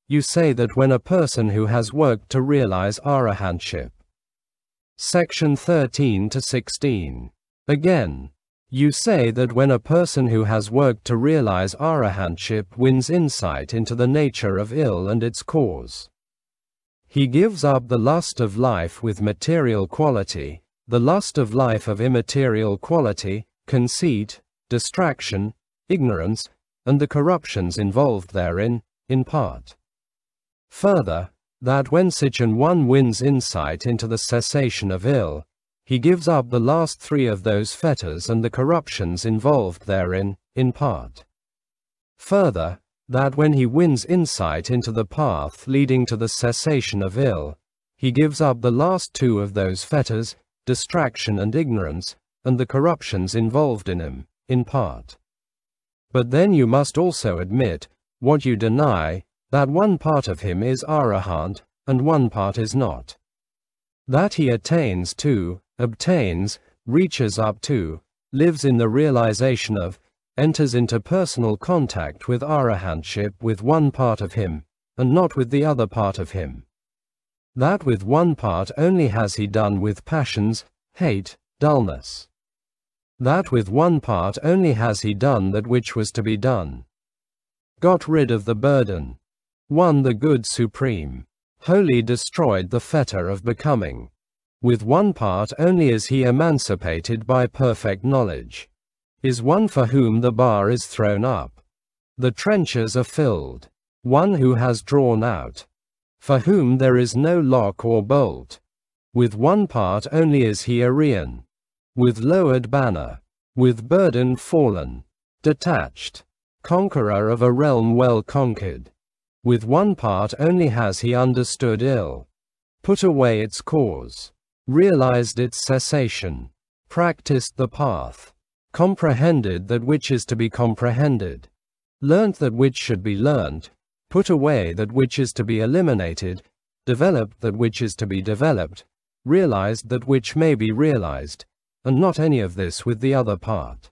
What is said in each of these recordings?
you say that when a person who has worked to realize Arahantship. Section 13 to 16. Again, you say that when a person who has worked to realize Arahantship wins insight into the nature of ill and its cause, he gives up the lust of life with material quality, the lust of life of immaterial quality, conceit, distraction, ignorance, and the corruptions involved therein, in part. Further, that when such an one wins insight into the cessation of ill, he gives up the last three of those fetters and the corruptions involved therein, in part. Further, that when he wins insight into the path leading to the cessation of ill, he gives up the last two of those fetters, distraction and ignorance, and the corruptions involved in him, in part. But then you must also admit, what you deny, that one part of him is Arahant, and one part is not. That he attains to, obtains, reaches up to, lives in the realization of, enters into personal contact with Arahantship with one part of him, and not with the other part of him. That with one part only has he done with passions, hate, dullness. That with one part only has he done that which was to be done. Got rid of the burden. Won the good supreme. Wholly destroyed the fetter of becoming. With one part only is he emancipated by perfect knowledge. Is one for whom the bar is thrown up. The trenches are filled. One who has drawn out. For whom there is no lock or bolt. With one part only is he Aryan. With lowered banner. With burden fallen. Detached. Conqueror of a realm well conquered. With one part only has he understood ill. Put away its cause. Realized its cessation. Practiced the path. Comprehended that which is to be comprehended. Learnt that which should be learnt. Put away that which is to be eliminated. Developed that which is to be developed. Realized that which may be realized. And not any of this with the other part.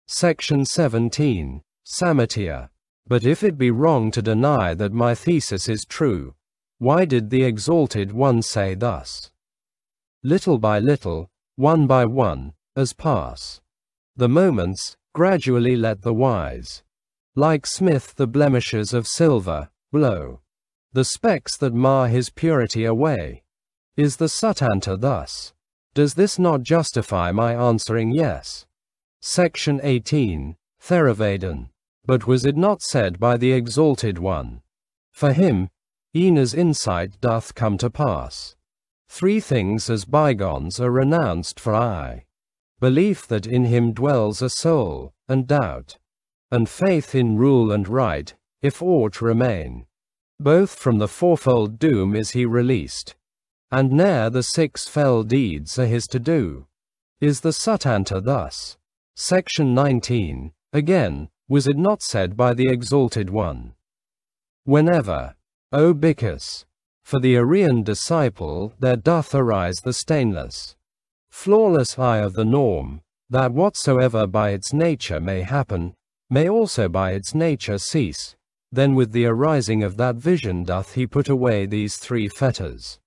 Section 17. Samatya. But if it be wrong to deny that my thesis is true, why did the Exalted One say thus? Little by little, one by one, as pass the moments, gradually let the wise, like smith the blemishes of silver, blow the specks that mar his purity away. Is the Suttanta thus? Does this not justify my answering yes? Section 18. Theravadin. But was it not said by the Exalted One? For him, e'en as insight doth come to pass, three things as bygones are renounced for aye. Belief that in him dwells a soul, and doubt, and faith in rule and right, if aught remain. Both from the fourfold doom is he released, and ne'er the six fell deeds are his to do. Is the Suttanta thus? Section 19. Again, was it not said by the Exalted One? Whenever, O Bhikkhus, for the Aryan disciple there doth arise the stainless, flawless eye of the norm, that whatsoever by its nature may happen, may also by its nature cease, then with the arising of that vision doth he put away these three fetters.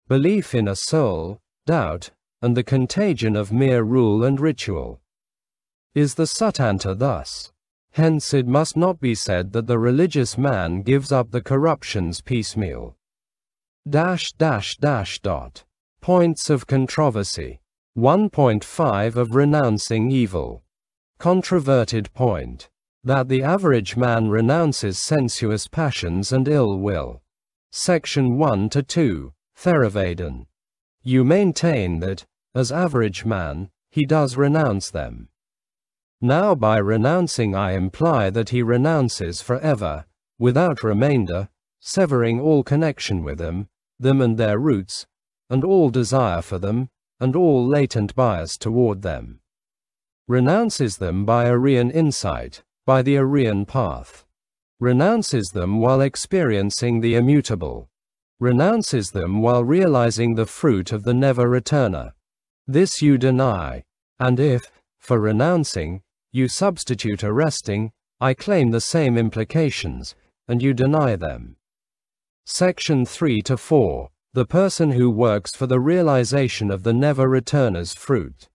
Belief in a soul, doubt, and the contagion of mere rule and ritual. Is the Suttanta thus? Hence it must not be said that the religious man gives up the corruptions piecemeal. Points of controversy. 1.5 of renouncing evil. Controverted point. That the average man renounces sensuous passions and ill will. Section 1 to 2. Theravadin. You maintain that, as average man, he does renounce them. Now by renouncing I imply that he renounces forever, without remainder, severing all connection with them and their roots, and all desire for them, and all latent bias toward them. Renounces them by Aryan insight, by the Aryan path. Renounces them while experiencing the immutable. Renounces them while realizing the fruit of the never-returner. This you deny, and if, for renouncing, you substitute arresting, I claim the same implications, and you deny them. Section 3 to 4. The person who works for the realization of the never-returner's fruit.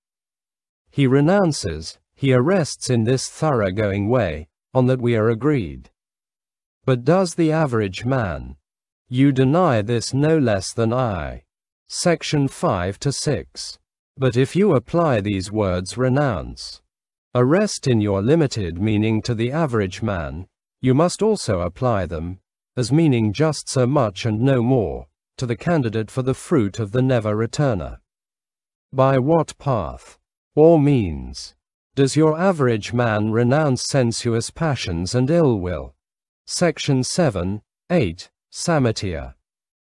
He renounces, he arrests in this thoroughgoing way, on that we are agreed. But does the average man? You deny this no less than I. Section 5 to 6. But if you apply these words renounce, arrest in your limited meaning to the average man, you must also apply them, as meaning just so much and no more, to the candidate for the fruit of the never-returner. By what path, or means, does your average man renounce sensuous passions and ill will? Section 7, 8, Samatya.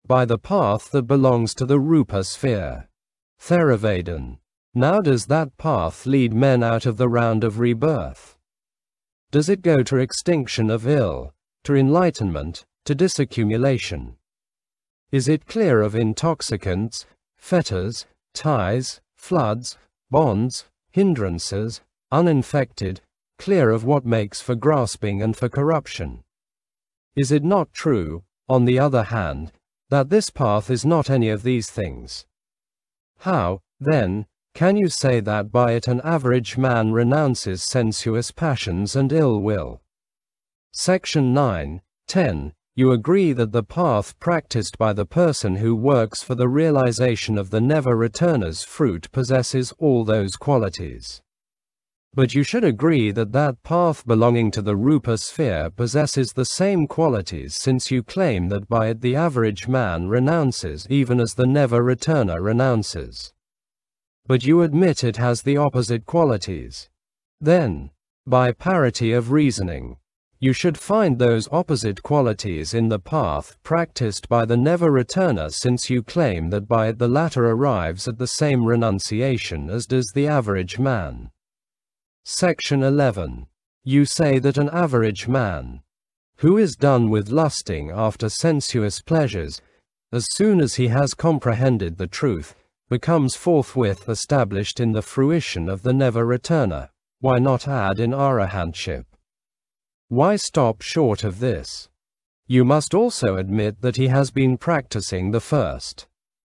By the path that belongs to the Rupa sphere. Theravada. Now does that path lead men out of the round of rebirth? Does it go to extinction of ill, to enlightenment, to disaccumulation? Is it clear of intoxicants, fetters, ties, floods, bonds, hindrances, uninfected, clear of what makes for grasping and for corruption? Is it not true, on the other hand, that this path is not any of these things? How, then, can you say that by it an average man renounces sensuous passions and ill will? Section 9, 10. You agree that the path practiced by the person who works for the realization of the never-returner's fruit possesses all those qualities. But you should agree that that path belonging to the Rupa sphere possesses the same qualities, since you claim that by it the average man renounces even as the never-returner renounces. But you admit it has the opposite qualities. Then, by parity of reasoning, you should find those opposite qualities in the path practiced by the never-returner, since you claim that by it the latter arrives at the same renunciation as does the average man. Section 11. You say that an average man, who is done with lusting after sensuous pleasures, as soon as he has comprehended the truth, becomes forthwith established in the fruition of the never-returner. Why not add in Arahantship? Why stop short of this? You must also admit that he has been practicing the first,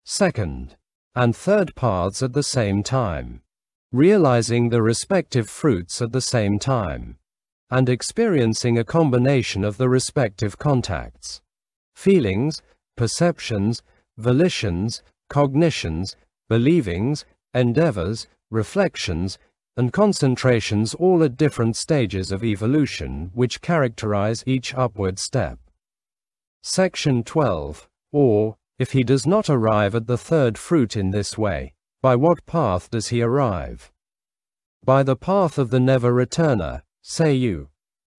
second, and third paths at the same time, realizing the respective fruits at the same time, and experiencing a combination of the respective contacts, feelings, perceptions, volitions, cognitions, believings, endeavours, reflections, and concentrations, all at different stages of evolution which characterize each upward step. Section 12. Or, if he does not arrive at the third fruit in this way, by what path does he arrive? By the path of the never-returner, say you.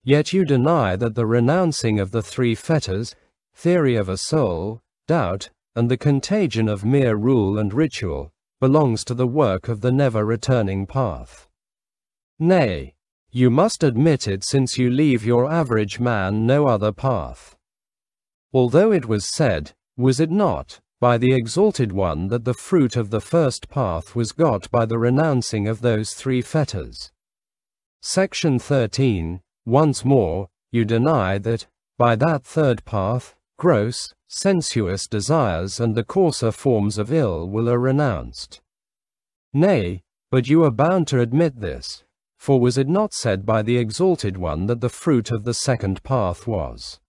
Yet you deny that the renouncing of the three fetters, theory of a soul, doubt, and the contagion of mere rule and ritual, belongs to the work of the never-returning path. Nay, you must admit it, since you leave your average man no other path. Although it was said, was it not, by the Exalted One, that the fruit of the first path was got by the renouncing of those three fetters? Section 13. Once more, you deny that, by that third path, gross, sensuous desires and the coarser forms of ill will are renounced. Nay, but you are bound to admit this, for was it not said by the Exalted One that the fruit of the second path was